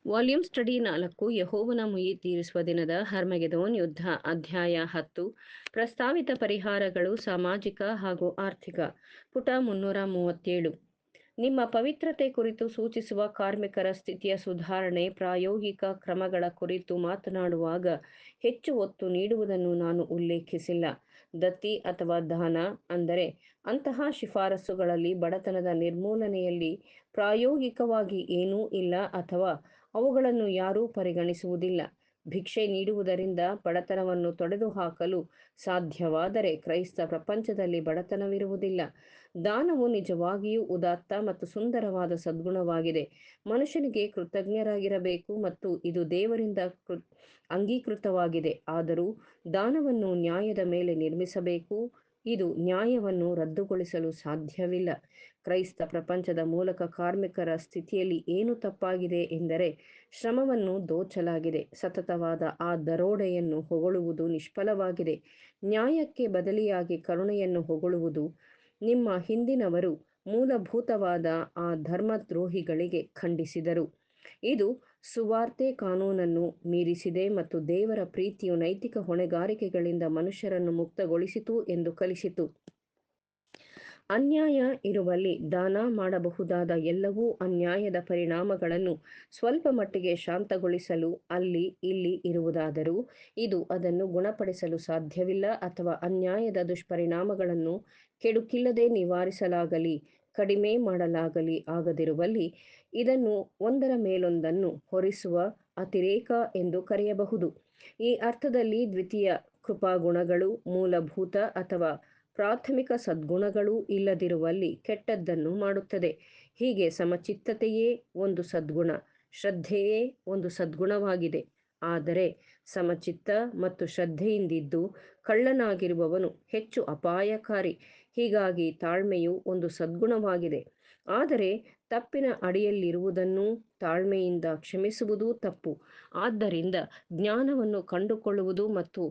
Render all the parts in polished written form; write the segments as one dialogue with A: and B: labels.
A: Volume study 4 ಯೆಹೋವನ ಮುಯ್ಯಿ ತೀರಿಸುವ ದಿನದ ಹರ್ಮಗೆದೋನ್ ಯುದ್ಧ ಅಧ್ಯಾಯ 10 ಪ್ರಸ್ತಾವಿತ ಪರಿಹಾರಗಳು ಸಾಮಾಜಿಕ ಹಾಗೂ ಆರ್ಥಿಕ ಪುಟ 337 ನಿಮ್ಮ ಪವಿತ್ರತೆ ಕುರಿತು ಸೂಚಿಸುವ ಕಾರ್ಮಿಕರ ಸ್ಥಿತಿಯ ಸುಧಾರಣೆ ಪ್ರಾಯೋಗಿಕ ಕ್ರಮಗಳ ಕುರಿತು ಮಾತನಾಡುವಾಗ ಹೆಚ್ಚು ಒತ್ತು ನೀಡುವುದನ್ನು ನಾನು ಉಲ್ಲೇಖಿಸಿಲ್ಲ. ದತ್ತಿ ಅಥವಾ ದಾನ ಅಂದರೆ ಅಂತಹ ಶಿಫಾರಸುಗಳಲ್ಲಿ ಬಡತನದ ನಿರ್ಮೂಲನೆಯಲ್ಲಿ ಪ್ರಾಯೋಗಿಕವಾಗಿ ಏನೂ ಇಲ್ಲ ಅಥವಾ ಅವುಗಳನ್ನು ಯಾರೂ ಪರಿಗಣಿಸುವುದಿಲ್ಲ. ಭಿಕ್ಷೆ ನೀಡುವುದರಿಂದ ಬಡತನವನ್ನು ತೊಡೆದುಹಾಕಲು ಸಾಧ್ಯವಾದರೆ ಕ್ರೈಸ್ತ ಪ್ರಪಂಚದಲ್ಲಿ ಬಡತನವಿರುವುದಿಲ್ಲ. ದಾನವು ನಿಜವಾಗಿಯೂ ಉದಾತ್ತ ಮತ್ತು ಸುಂದರವಾದ ಸದ್ಗುಣವಾಗಿದೆ. ಮನುಷ್ಯನಿಗೆ ಕೃತಜ್ಞರಾಗಿರಬೇಕು ಮತ್ತು ಇದು ದೇವರಿಂದ ಅಂಗೀಕೃತವಾಗಿದೆ. ಆದರೂ ದಾನವನ್ನು ನ್ಯಾಯದ ಮೇಲೆ ನಿರ್ಮಿಸಬೇಕು. ಇದು ನ್ಯಾಯವನ್ನು ರದ್ದುಗೊಳಿಸಲು ಸಾಧ್ಯವಿಲ್ಲ. ಕ್ರೈಸ್ತ ಪ್ರಪಂಚದ ಮೂಲಕ ಕಾರ್ಮಿಕರ ಸ್ಥಿತಿಯಲ್ಲಿ ಏನು ತಪ್ಪಾಗಿದೆ ಎಂದರೆ ಶ್ರಮವನ್ನು ದೋಚಲಾಗಿದೆ. ಸತತವಾದ ಆ ದರೋಡೆಯನ್ನು ಹೊಗಳುವುದು ನಿಷ್ಫಲವಾಗಿದೆ. ನ್ಯಾಯಕ್ಕೆ ಬದಲಿಯಾಗಿ ಕರುಣೆಯನ್ನು ಹೊಗಳುವುದು. ನಿಮ್ಮ ಹಿಂದಿನವರು ಮೂಲಭೂತವಾದ ಆ ಧರ್ಮದ್ರೋಹಿಗಳಿಗೆ ಖಂಡಿಸಿದರು. ಇದು ಸುವಾರ್ತೆ ಕಾನೂನನ್ನು ಮೀರಿಸಿದೆ ಮತ್ತು ದೇವರ ಪ್ರೀತಿಯು ನೈತಿಕ ಹೊಣೆಗಾರಿಕೆಗಳಿಂದ ಮನುಷ್ಯರನ್ನು ಮುಕ್ತಗೊಳಿಸಿತು ಎಂದು ಕಲಿಸಿತು. ಅನ್ಯಾಯ ಇರುವಲ್ಲಿ ದಾನ ಮಾಡಬಹುದಾದ ಎಲ್ಲವೂ ಅನ್ಯಾಯದ ಪರಿಣಾಮಗಳನ್ನು ಸ್ವಲ್ಪ ಮಟ್ಟಿಗೆ ಶಾಂತಗೊಳಿಸಲು ಅಲ್ಲಿ ಇಲ್ಲಿ ಇರುವುದಾದರೂ ಇದು ಅದನ್ನು ಗುಣಪಡಿಸಲು ಸಾಧ್ಯವಿಲ್ಲ ಅಥವಾ ಅನ್ಯಾಯದ ದುಷ್ಪರಿಣಾಮಗಳನ್ನು ಕೆಡುಕಿಲ್ಲದೆ ನಿವಾರಿಸಲಾಗಲಿ ಕಡಿಮೆ ಮಾಡಲಾಗಲಿ ಆಗದಿರುವಲ್ಲಿ ಇದನ್ನು ಒಂದರ ಮೇಲೊಂದನ್ನು ಹೊರಿಸುವ ಅತಿರೇಕ ಎಂದು ಕರೆಯಬಹುದು. ಈ ಅರ್ಥದಲ್ಲಿ ದ್ವಿತೀಯ ಕೃಪಾಗುಣಗಳು ಮೂಲಭೂತ ಅಥವಾ ಪ್ರಾಥಮಿಕ ಸದ್ಗುಣಗಳೂ ಇಲ್ಲದಿರುವಲ್ಲಿ ಕೆಟ್ಟದ್ದನ್ನು ಮಾಡುತ್ತದೆ. ಹೀಗೆ ಸಮಚಿತ್ತತೆಯೇ ಒಂದು ಸದ್ಗುಣ, ಶ್ರದ್ಧೆಯೇ ಒಂದು ಸದ್ಗುಣವಾಗಿದೆ. ಆದರೆ ಸಮಚಿತ್ತ ಮತ್ತು ಶ್ರದ್ಧೆಯಿಂದಿದ್ದು ಕಳ್ಳನಾಗಿರುವವನು ಹೆಚ್ಚು ಅಪಾಯಕಾರಿ. ಹೀಗಾಗಿ ತಾಳ್ಮೆಯು ಒಂದು ಸದ್ಗುಣವಾಗಿದೆ. ಆದರೆ ತಪ್ಪಿನ ಅಡಿಯಲ್ಲಿರುವುದನ್ನು ತಾಳ್ಮೆಯಿಂದ ಕ್ಷಮಿಸುವುದೂ ತಪ್ಪು. ಆದ್ದರಿಂದ ಜ್ಞಾನವನ್ನು ಕಂಡುಕೊಳ್ಳುವುದು ಮತ್ತು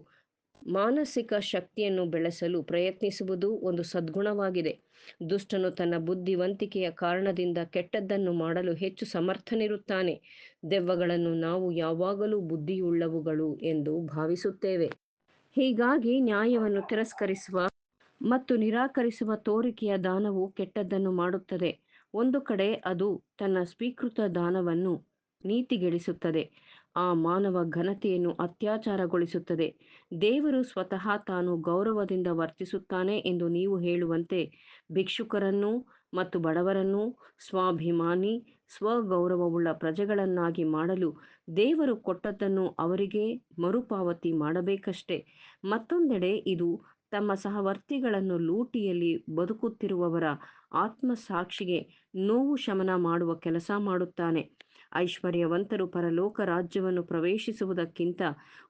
A: ಮಾನಸಿಕ ಶಕ್ತಿಯನ್ನು ಬೆಳೆಸಲು ಪ್ರಯತ್ನಿಸುವುದು ಒಂದು ಸದ್ಗುಣವಾಗಿದೆ. ದುಷ್ಟನು ತನ್ನ ಬುದ್ಧಿವಂತಿಕೆಯ ಕಾರಣದಿಂದ ಕೆಟ್ಟದ್ದನ್ನು ಮಾಡಲು ಹೆಚ್ಚು ಸಮರ್ಥನಿರುತ್ತಾನೆ. ದೆವ್ವಗಳನ್ನು ನಾವು ಯಾವಾಗಲೂ ಬುದ್ಧಿಯುಳ್ಳವುಗಳು ಎಂದು ಭಾವಿಸುತ್ತೇವೆ. ಹೀಗಾಗಿ ನ್ಯಾಯವನ್ನು ತಿರಸ್ಕರಿಸುವ ಮತ್ತು ನಿರಾಕರಿಸುವ ತೋರಿಕೆಯ ದಾನವು ಕೆಟ್ಟದ್ದನ್ನು ಮಾಡುತ್ತದೆ. ಒಂದು ಕಡೆ ಅದು ತನ್ನ ಸ್ವೀಕೃತ ದಾನವನ್ನು ನೀತಿಗೆಡಿಸುತ್ತದೆ. ಆ ಮಾನವ ಘನತೆಯನ್ನು ಅತ್ಯಾಚಾರಗೊಳಿಸುತ್ತದೆ. ದೇವರು ಸ್ವತಃ ತಾನು ಗೌರವದಿಂದ ವರ್ತಿಸುತ್ತಾನೆ ಎಂದು ನೀವು ಹೇಳುವಂತೆ ಭಿಕ್ಷುಕರನ್ನೂ ಮತ್ತು ಬಡವರನ್ನೂ ಸ್ವಾಭಿಮಾನಿ ಸ್ವಗೌರವವುಳ್ಳ ಪ್ರಜೆಗಳನ್ನಾಗಿ ಮಾಡಲು ದೇವರು ಕೊಟ್ಟದ್ದನ್ನು ಅವರಿಗೆ ಮರುಪಾವತಿ ಮಾಡಬೇಕಷ್ಟೆ. ಮತ್ತೊಂದೆಡೆ ಇದು ತಮ್ಮ ಸಹವರ್ತಿಗಳನ್ನು ಲೂಟಿಯಲ್ಲಿ ಬದುಕುತ್ತಿರುವವರ ಆತ್ಮಸಾಕ್ಷಿಗೆ ನೋವು ಶಮನ ಮಾಡುವ ಕೆಲಸ ಮಾಡುತ್ತಾನೆ. ಐಶ್ವರ್ಯವಂತರು ಪರಲೋಕ ರಾಜ್ಯವನ್ನು ಪ್ರವೇಶಿಸುವುದಕ್ಕಿಂತ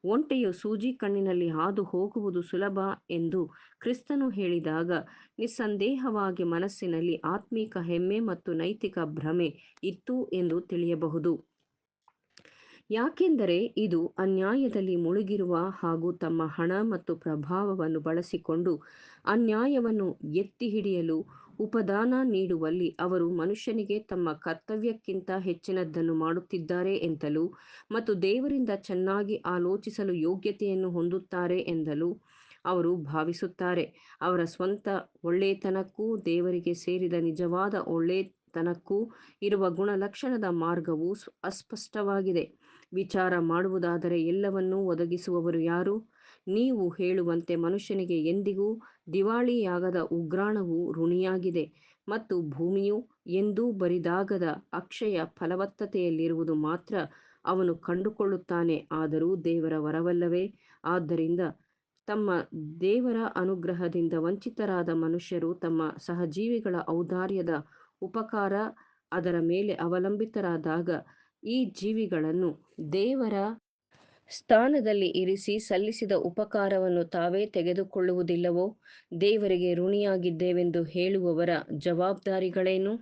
A: ಒಂಟೆಯು ಸೂಜಿ ಕಣ್ಣಿನಲ್ಲಿ ಹಾದು ಹೋಗುವುದು ಸುಲಭ ಎಂದು ಕ್ರಿಸ್ತನು ಹೇಳಿದಾಗ ನಿಸ್ಸಂದೇಹವಾಗಿ ಮನಸ್ಸಿನಲ್ಲಿ ಆತ್ಮಿಕ ಹೆಮ್ಮೆ ಮತ್ತು ನೈತಿಕ ಭ್ರಮೆ ಇತ್ತು ಎಂದು ತಿಳಿಯಬಹುದು. ಯಾಕೆಂದರೆ ಇದು ಅನ್ಯಾಯದಲ್ಲಿ ಮುಳುಗಿರುವ ಹಾಗೂ ತಮ್ಮ ಹಣ ಮತ್ತು ಪ್ರಭಾವವನ್ನು ಬಳಸಿಕೊಂಡು ಅನ್ಯಾಯವನ್ನು ಎತ್ತಿ ಹಿಡಿಯಲು ಉಪದಾನ ನೀಡುವಲ್ಲಿ ಅವರು ಮನುಷ್ಯನಿಗೆ ತಮ್ಮ ಕರ್ತವ್ಯಕ್ಕಿಂತ ಹೆಚ್ಚಿನದನ್ನು ಮಾಡುತ್ತಿದ್ದಾರೆ ಎಂತಲೂ ಮತ್ತು ದೇವರಿಂದ ಚೆನ್ನಾಗಿ ಆಲೋಚಿಸಲು ಯೋಗ್ಯತೆಯನ್ನು ಹೊಂದುತ್ತಾರೆ ಎಂದಲೂ ಅವರು ಭಾವಿಸುತ್ತಾರೆ. ಅವರ ಸ್ವಂತ ಒಳ್ಳೆಯತನಕ್ಕೂ ದೇವರಿಗೆ ಸೇರಿದ ನಿಜವಾದ ಒಳ್ಳೆಯತನಕ್ಕೂ ಇರುವ ಗುಣಲಕ್ಷಣದ ಮಾರ್ಗವು ಅಸ್ಪಷ್ಟವಾಗಿದೆ. ವಿಚಾರ ಮಾಡುವುದಾದರೆ ಎಲ್ಲವನ್ನೂ ಒದಗಿಸುವವರು ಯಾರು? ನೀವು ಹೇಳುವಂತೆ ಮನುಷ್ಯನಿಗೆ ಎಂದಿಗೂ ದಿವಾಳಿಯಾಗದ ಉಗ್ರಾಣವು ಋಣಿಯಾಗಿದೆ ಮತ್ತು ಭೂಮಿಯು ಎಂದೂ ಬರಿದಾಗದ ಅಕ್ಷಯ ಫಲವತ್ತತೆಯಲ್ಲಿರುವುದು ಮಾತ್ರ ಅವನು ಕಂಡುಕೊಳ್ಳುತ್ತಾನೆ. ಆದರೂ ದೇವರ ವರವಲ್ಲವೇ? ಆದ್ದರಿಂದ ತಮ್ಮ ದೇವರ ಅನುಗ್ರಹದಿಂದ ವಂಚಿತರಾದ ಮನುಷ್ಯರು ತಮ್ಮ ಸಹಜೀವಿಗಳ ಔದಾರ್ಯದ ಉಪಕಾರ ಅದರ ಮೇಲೆ ಅವಲಂಬಿತರಾದಾಗ ಈ ಜೀವಿಗಳನ್ನು ದೇವರ ಸ್ಥಾನದಲ್ಲಿ ಇರಿಸಿ ಸಲ್ಲಿಸಿದ ಉಪಕಾರವನ್ನು ತಾವೇ ತೆಗೆದುಕೊಳ್ಳುವುದಿಲ್ಲವೋ? ದೇವರಿಗೆ ಋಣಿಯಾಗಿದ್ದೇವೆಂದು ಹೇಳುವವರ ಜವಾಬ್ದಾರಿಗಳೇನು?